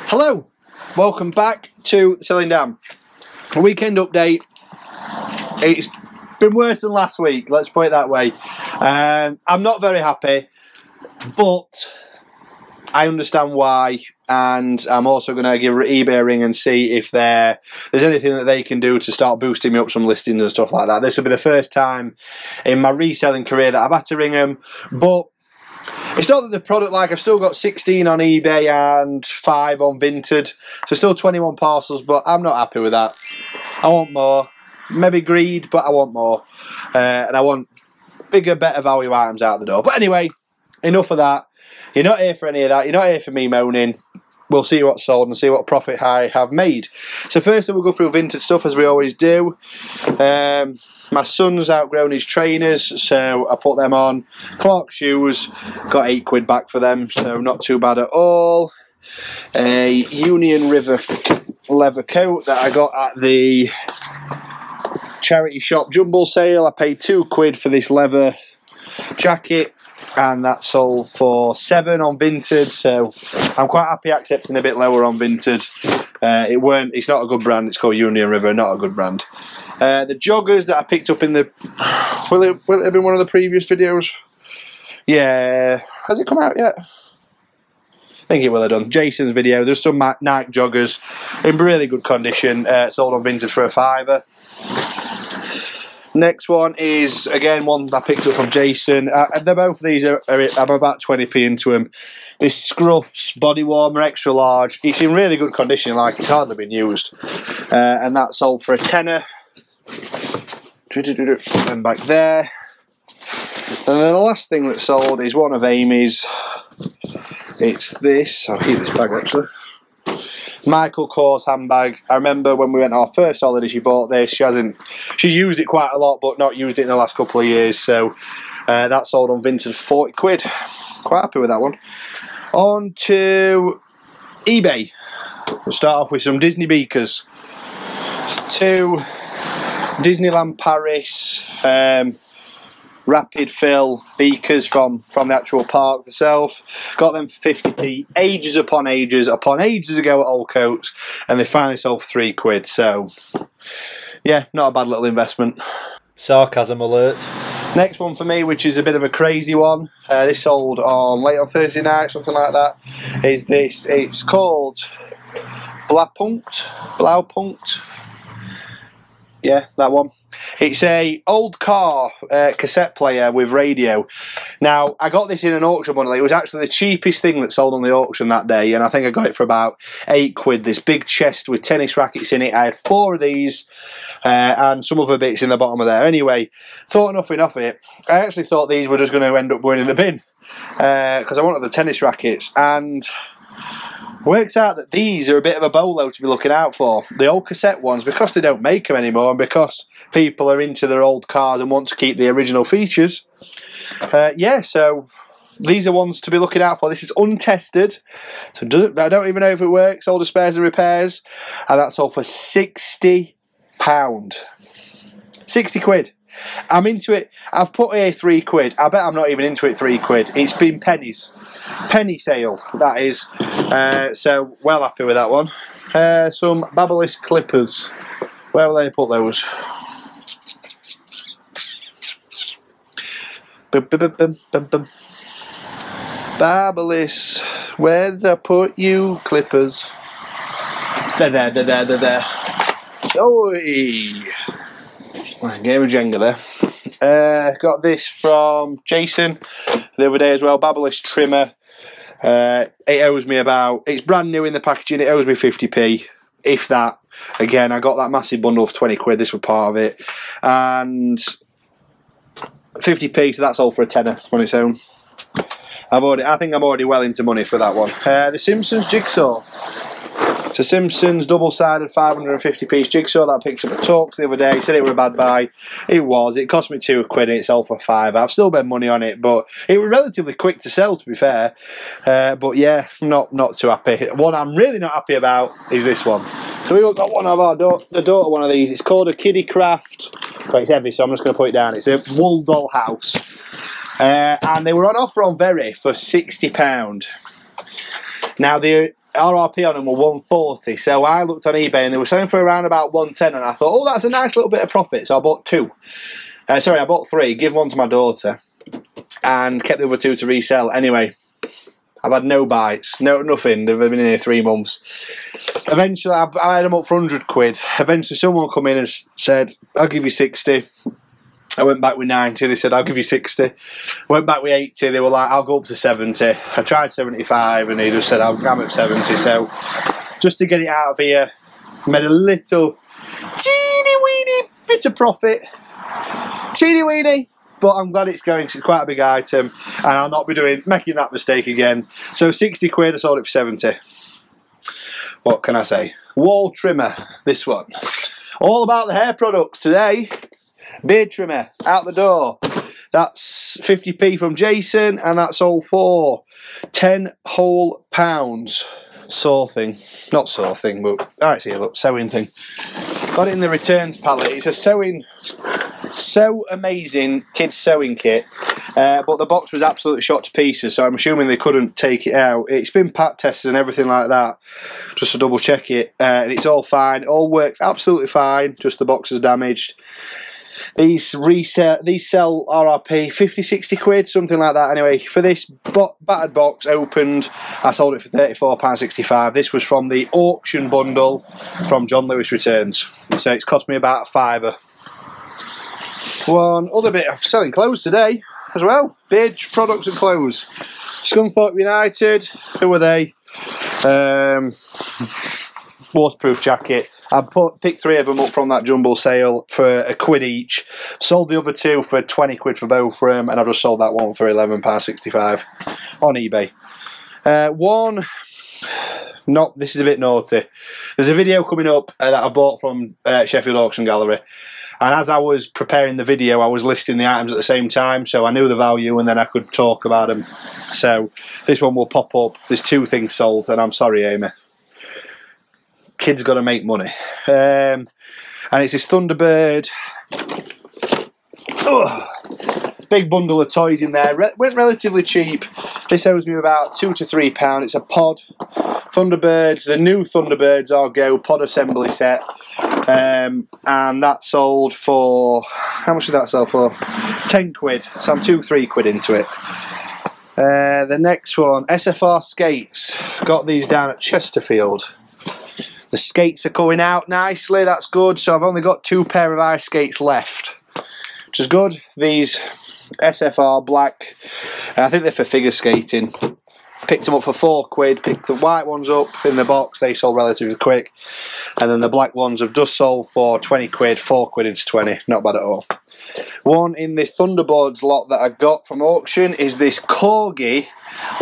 Hello, welcome back to Selling Damn. A weekend update. It's been worse than last week, let's put it that way. I'm not very happy, but I understand why, and I'm also going to give eBay a ring and see if there's anything that they can do to start boosting me up some listings and stuff like that. This will be the first time in my reselling career that I've had to ring them, but it's not that the product, like, I've still got 16 on eBay and 5 on Vinted, so still 21 parcels, but I'm not happy with that. I want more. Maybe greed, but I want more. And I want bigger, better value items out the door. But anyway, enough of that. You're not here for any of that. You're not here for me moaning. We'll see what's sold and see what profit I have made. So first we'll go through Vinted stuff, as we always do. My son's outgrown his trainers, so I put them on. Clark shoes, got £8 back for them, so not too bad at all. A Union River leather coat that I got at the charity shop jumble sale. I paid £2 for this leather jacket, and that sold for £7 on Vinted, so I'm quite happy accepting a bit lower on Vinted. It's not a good brand. It's called Union River, not a good brand. The joggers that I picked up in the... Will it have been one of the previous videos? Yeah. Has it come out yet? I think it will have done. Jason's video. There's some Nike joggers in really good condition. Sold on Vinted for £5. Next one is, again, one I picked up from Jason. They're both of these I'm about 20p into them. This Scruffs body warmer, extra large. It's in really good condition, like it's hardly been used. And that sold for £10. And back there. And then the last thing that sold is one of Amy's. It's this. I'll keep this bag actually. Michael Kors handbag. I remember when we went on our first holiday, she bought this. She's used it quite a lot, but not used it in the last couple of years. So that sold on Vinted for £40. Quite happy with that one. On to eBay. We'll start off with some Disney beakers. It's 2 Disneyland Paris rapid fill beakers from the actual park itself. Got them for 50p ages upon ages ago at Old Coats, and they finally sold for £3. So yeah, not a bad little investment. Sarcasm alert. Next one for me, which is a bit of a crazy one. This sold late on Thursday night, something like that. Is this? It's called Blaupunkt. Yeah, that one. It's a old car cassette player with radio. Now, I got this in an auction bundle. It was actually the cheapest thing that sold on the auction that day, and I think I got it for about £8. This big chest with tennis rackets in it. I had 4 of these, and some other bits in the bottom of there. Anyway, thought nothing of it. I actually thought these were just going to end up going in the bin, because I wanted the tennis rackets, and works out that these are a bit of a bolo to be looking out for. The old cassette ones, because they don't make them anymore, and because people are into their old cars and want to keep the original features. Yeah, so these are ones to be looking out for. This is untested, so I don't even know if it works. All the spares and repairs, and that's all for £60. £60. I'm into it. I've put here £3. I bet I'm not even into it £3. It's been pennies. Penny sale, that is. So, well happy with that one. Some Babyliss clippers. Where will they put those? Babyliss, where did I put you, clippers? They're there. Oh, game of Jenga there. Got this from Jason the other day as well. Babyliss trimmer. It owes me it's brand new in the packaging. It owes me 50p, if that. Again, I got that massive bundle for £20. This was part of it, and 50p. So that's all for a tenner on its own. I think I'm already well into money for that one. The Simpsons jigsaw. It's a Simpsons double-sided 550-piece jigsaw that I picked up at Talks the other day. Said it was a bad buy. It was. It cost me £2 and it sold for £5. I've still bet money on it, but it was relatively quick to sell, to be fair. But yeah, not too happy. One I'm really not happy about is this one. So we got one of the daughter one of these. It's called a Kiddie Craft. But it's heavy, so I'm just going to put it down. It's a wool doll house. and they were on offer on Very for £60. Now the RRP on them were 140, so I looked on eBay and they were selling for around about 110, and I thought, oh, that's a nice little bit of profit, so I bought two. Sorry, I bought three, give one to my daughter, and kept the other two to resell. Anyway, I've had no bites, nothing. They've been in here 3 months. Eventually, I had them up for 100 quid. Eventually, someone come in and said, I'll give you 60. I went back with 90, they said, I'll give you 60. Went back with 80, they were like, I'll go up to 70. I tried 75 and he just said, I'm at 70. So, just to get it out of here, made a little teeny weeny bit of profit. Teeny weeny, but I'm glad it's going, 'cause it's quite a big item and I'll not be making that mistake again. So 60 quid, I sold it for 70. What can I say? Wall trimmer, this one. All about the hair products today. Beard trimmer, out the door. That's 50p from Jason, and that's all for 10 whole pounds. Saw thing. Not saw thing, but alright, see, look, sewing thing. Got it in the returns palette. It's a sewing, so amazing kids sewing kit, but the box was absolutely shot to pieces, so I'm assuming they couldn't take it out. It's been pat tested and everything like that, just to double check it, and it's all fine. It all works absolutely fine, just the box is damaged. These sell RRP 50-60 quid, something like that. Anyway, for this battered box opened, I sold it for £34.65. This was from the auction bundle from John Lewis Returns, so it's cost me about £5. One other bit of selling clothes today as well. Beard products and clothes. Scunthorpe United, who are they? Waterproof jacket. I picked 3 of them up from that jumble sale for £1 each. Sold the other 2 for 20 quid for both of them, and I've just sold that one for £11.65 on eBay. This is a bit naughty. There's a video coming up that I bought from Sheffield Auction Gallery, and as I was preparing the video, I was listing the items at the same time, so I knew the value and then I could talk about them. So this one will pop up. There's 2 things sold, and I'm sorry, Amy. Kids got to make money. And it's this Thunderbird. Big bundle of toys in there. Went relatively cheap. This owes me about £2 to £3. It's a pod. Thunderbirds, the new Thunderbirds Are Go pod assembly set. And that sold for, how much did that sell for? 10 quid. So I'm 2-3 quid into it. The next one, SFR skates. Got these down at Chesterfield. The skates are coming out nicely, that's good. So I've only got 2 pair of ice skates left, which is good. These SFR black, I think they're for figure skating. Picked them up for 4 quid, picked the white ones up in the box, they sold relatively quick. And then the black ones have just sold for 20 quid, 4 quid into 20, not bad at all. One in the Thunderbirds lot that I got from auction is this Corgi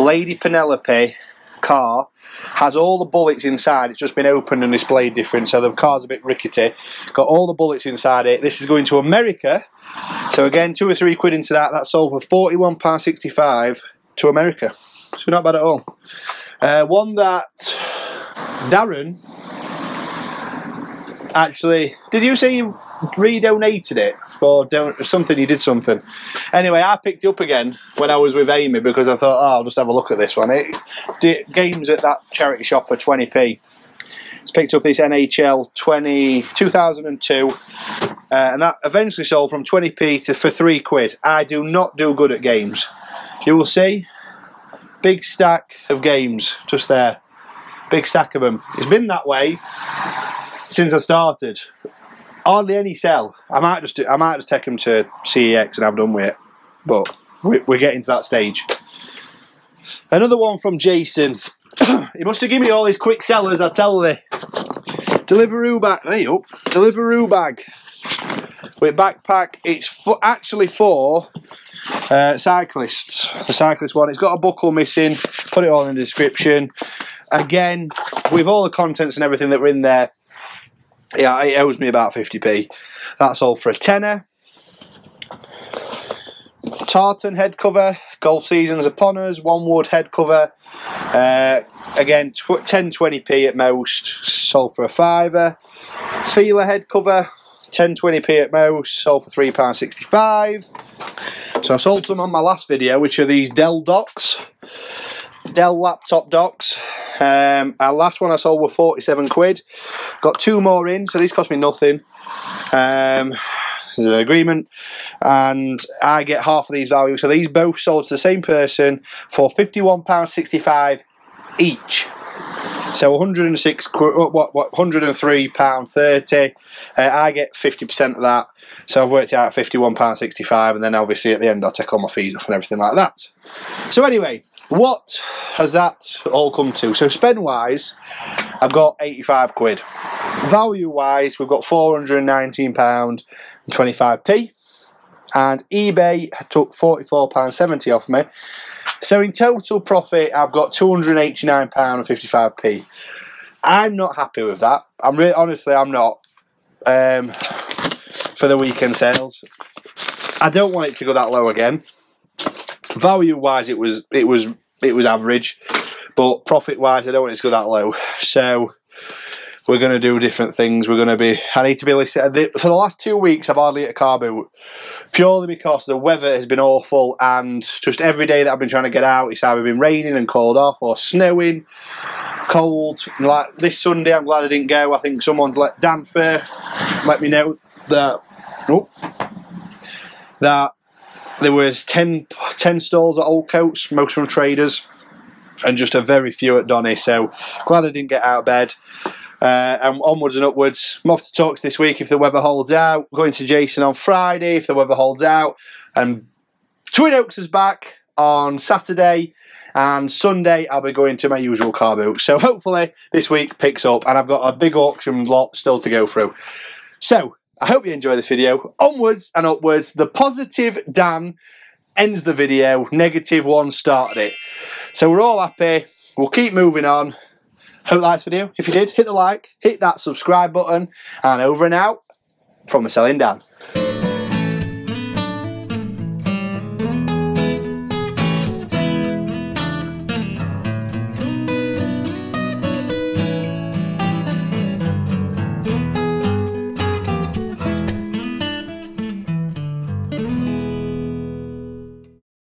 Lady Penelope car. Has all the bullets inside. It's just been opened and displayed different, so the car's a bit rickety. Got all the bullets inside it. This is going to America, so again 2 or 3 quid into that. That sold for £41.65 to America, so not bad at all. One that Darren actually, did you say you re-donated it or something? You did something. Anyway, I picked it up again when I was with Amy because I thought, oh, I'll just have a look at this one. Games at that charity shop are 20p. It's picked up this NHL 2002, and that eventually sold from 20p for 3 quid. I do not do good at games. You will see. Big stack of games just there. Big stack of them. It's been that way since I started. Hardly any sell. I might just take them to CEX and have done with it. But we're getting to that stage. Another one from Jason. He must have given me all his quick sellers, I tell thee. Deliveroo bag. There you go. Deliveroo bag with backpack. It's actually for cyclists. The cyclist one. It's got a buckle missing. Put it all in the description. Again, with all the contents and everything that were in there, yeah, it owes me about 50p. That's all for a tenner. Tartan head cover. Golf season's upon us. 1 wood head cover. Again, 10-20p at most. Sold for a £5. Feeler head cover. 10-20p at most. Sold for £3.65. So I sold some on my last video, which are these Dell docks, Dell laptop docks. Our last one I sold were 47 quid. Got 2 more in, so these cost me nothing. There's an agreement, and I get half of these values. So these both sold to the same person for £51.65 each. So 106 £103.30. I get 50% of that. So I've worked it out at £51.65, and then obviously at the end I'll take all my fees off and everything like that. So anyway, what has that all come to? So spend wise, I've got 85 quid. Value wise, we've got £419.25p. And eBay took £44.70 off me. So in total profit, I've got £289.55p. I'm not happy with that. Honestly, I'm not. For the weekend sales, I don't want it to go that low again. Value wise, it was average, but profit wise, I don't want it to go that low. So we're going to do different things. I need to be listening. For the last 2 weeks, I've hardly hit a car boot, purely because the weather has been awful, and just every day that I've been trying to get out, it's either been raining and called off, or snowing, cold. Like this Sunday, I'm glad I didn't go. I think someone Dan Firth let me know that there was 10 stalls at Old Coats, most from Traders, and just a very few at Donny. So glad I didn't get out of bed. And onwards and upwards. I'm off to Talks this week if the weather holds out. Going to Jason on Friday if the weather holds out. And Twin Oaks is back on Saturday. And Sunday I'll be going to my usual car boot. So hopefully this week picks up, and I've got a big auction lot still to go through. So I hope you enjoy this video. Onwards and upwards. The positive Dan ends the video. Negative one started it. So we're all happy. We'll keep moving on. Hope you liked this video. If you did, hit the like, hit that subscribe button, and over and out from the Selling Dan.